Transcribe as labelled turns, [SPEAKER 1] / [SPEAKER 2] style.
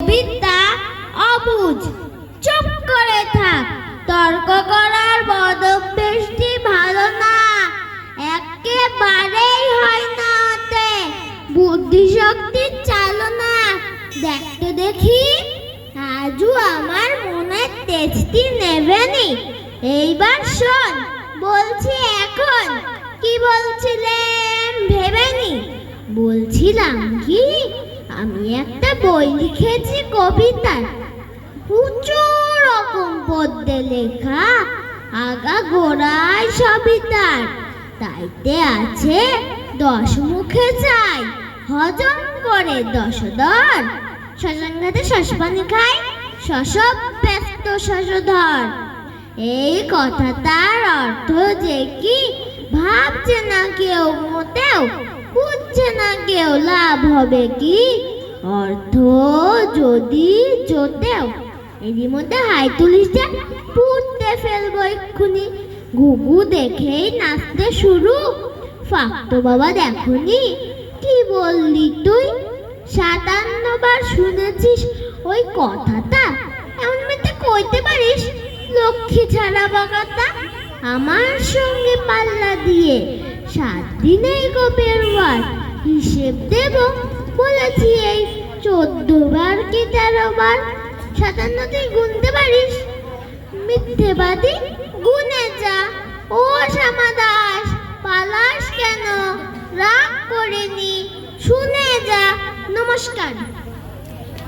[SPEAKER 1] কবিতা অবুঝ। চুপ করে থাক, তর্ক করার বদভ্যাসটি ভালো না, একেবারেই হয় না ওতে বুদ্ধিশক্তির চালনা। দেখতে দেখি আজও আমার মনের তেজটি নেবেনি। এইবার শোন, বলছি এখন, কি বলছিলেন ভেবেনি। বলছিলাম কি, আমি একটা বই লিখেছি কবিতার, উঁচু রকম পদ্যে লেখা, আগা গোড়ায় সবই তার। তাইতে আছে 10 মুখে চাই, হজম করে 10 দর। শ্মশানঘাটে শ্মশপানি খায়, শশব ব্যস্ত শশধর। এই কথা তার অর্থ যে কি, ভাবছে না কেউ মোটেও, বুঝছে না কেউ লাভ হবে কি। অর্থ যদি জোটেও, এরই মধ্যে হাই তুলিস যে পুঁতে ফেলবো এক্ষুনি। ঘুঘু দেখেই নাচতে শুরু, ফাক্ত বাবা দেখনি। কি বললি তুই? 57 বার শুনেছিস ওই কথাটা? এমন মেতে কইতে পারিস? লক্ষ্মী ছাড়া বাগাতা। আমার সঙ্গে পাল্লা দিয়ে 7 দিনেই গোপের বার হিসেব দেব বলেছি এই 14 বার কি 13 বার। 57 তুই গুনতে পারিস? মিথ্যেবাদী, গুনে যা। ও শ্যামা দাস, পালাস কেন? রাগ করিনি, শুনে যা। নমস্কার।